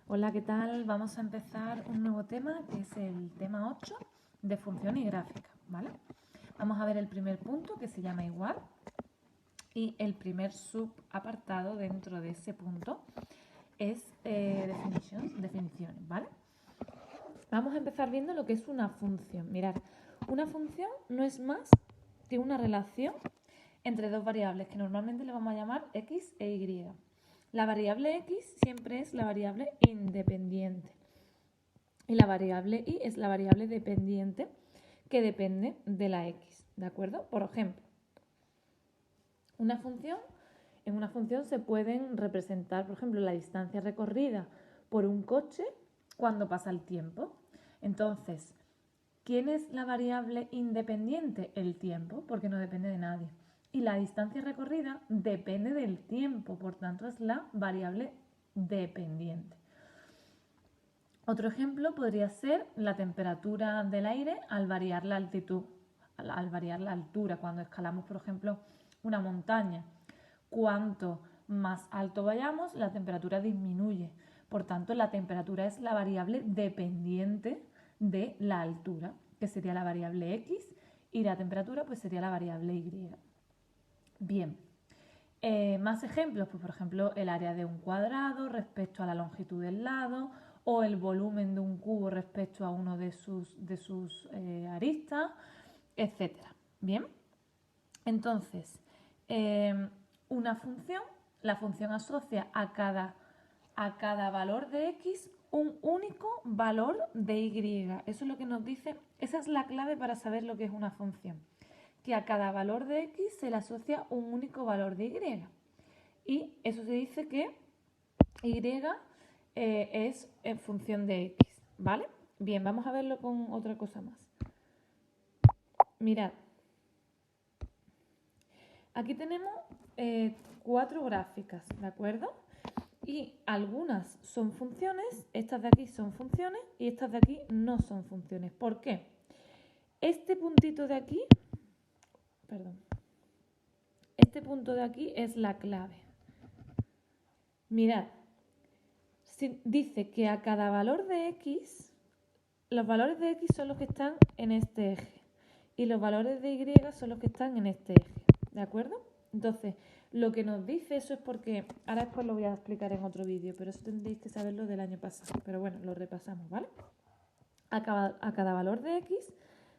Hola, ¿qué tal? Vamos a empezar un nuevo tema que es el tema 8 de función y gráfica, ¿vale? Vamos a ver el primer punto que se llama igual y el primer subapartado dentro de ese punto es definiciones, ¿vale? Vamos a empezar viendo lo que es una función. Mirad, una función no es más que una relación entre dos variables que normalmente le vamos a llamar x e y. La variable x siempre es la variable independiente y la variable y es la variable dependiente que depende de la x, ¿de acuerdo? Por ejemplo, en una función se pueden representar, por ejemplo, la distancia recorrida por un coche cuando pasa el tiempo. Entonces, ¿quién es la variable independiente? El tiempo, porque no depende de nadie. Y la distancia recorrida depende del tiempo, por tanto es la variable dependiente. Otro ejemplo podría ser la temperatura del aire al variar la altitud, al variar la altura, cuando escalamos, por ejemplo, una montaña. Cuanto más alto vayamos, la temperatura disminuye. Por tanto, la temperatura es la variable dependiente de la altura, que sería la variable x, y la temperatura pues sería la variable y. Bien, más ejemplos, pues por ejemplo el área de un cuadrado respecto a la longitud del lado o el volumen de un cubo respecto a uno de sus aristas, etc. Bien, entonces una función, la función asocia a cada valor de x un único valor de y. Eso es lo que nos dice, esa es la clave para saber lo que es una función, que a cada valor de x se le asocia un único valor de y. Y eso se dice que y es en función de x, ¿vale? Bien, vamos a verlo con otra cosa más. Mirad, aquí tenemos 4 gráficas, ¿de acuerdo? Y algunas son funciones, estas de aquí son funciones y estas de aquí no son funciones. ¿Por qué? Este puntito de aquí, este punto de aquí es la clave. Mirad, dice que a cada valor de x, los valores de x son los que están en este eje y los valores de y son los que están en este eje, ¿de acuerdo? Entonces, lo que nos dice eso es porque, ahora después lo voy a explicar en otro vídeo, pero eso tendréis que saberlo del año pasado, pero bueno, lo repasamos, ¿vale? A cada valor de x,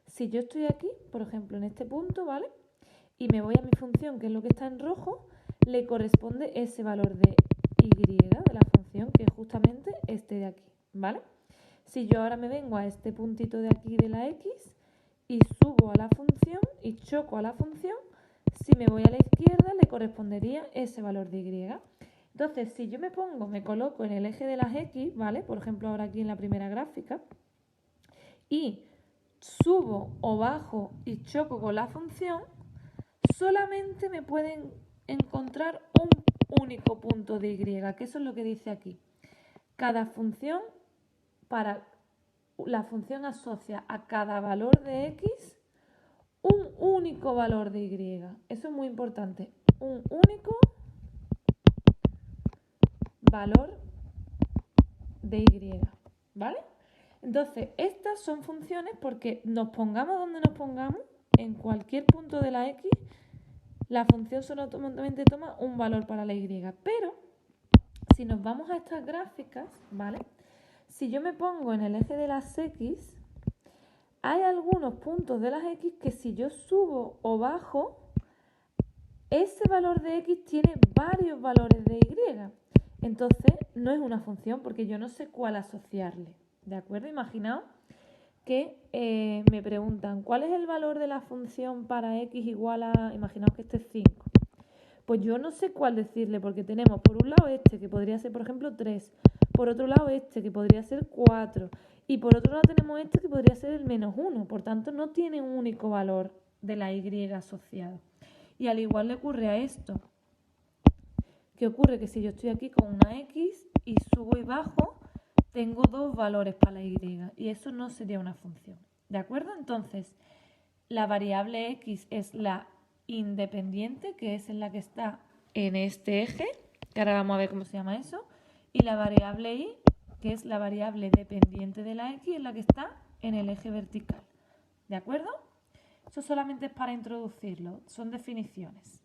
si yo estoy aquí, por ejemplo, en este punto, ¿vale? Y me voy a mi función, que es lo que está en rojo, le corresponde ese valor de y de la función, que es justamente este de aquí, ¿vale? Si yo ahora me vengo a este puntito de aquí de la x y subo a la función y choco a la función, si me voy a la izquierda le correspondería ese valor de y. Entonces, si yo me coloco en el eje de las x, ¿vale? Por ejemplo, ahora aquí en la primera gráfica, y subo o bajo y choco con la función, solamente me pueden encontrar un único punto de y, que eso es lo que dice aquí. Cada función, la función asocia a cada valor de x un único valor de y. Eso es muy importante. Un único valor de y, ¿vale? Entonces, estas son funciones porque nos pongamos donde nos pongamos, en cualquier punto de la x, la función solo automáticamente toma un valor para la y. Pero, si nos vamos a estas gráficas, ¿vale? Si yo me pongo en el eje de las x, hay algunos puntos de las x que si yo subo o bajo, ese valor de x tiene varios valores de y. Entonces, no es una función porque yo no sé cuál asociarle. ¿De acuerdo? Imaginaos que me preguntan, ¿cuál es el valor de la función para x igual a, imaginaos que este es 5? Pues yo no sé cuál decirle porque tenemos por un lado este que podría ser, por ejemplo, 3, por otro lado este que podría ser 4 y por otro lado tenemos este que podría ser el -1, por tanto no tiene un único valor de la y asociado. Y al igual le ocurre a esto. ¿Qué ocurre? Que si yo estoy aquí con una x y subo y bajo, tengo dos valores para la y y eso no sería una función. ¿De acuerdo? Entonces, la variable x es la independiente, que es en la que está en este eje, que ahora vamos a ver cómo se llama eso, y la variable y que es la variable dependiente de la x, es la que está en el eje vertical. ¿De acuerdo? Eso solamente es para introducirlo, son definiciones.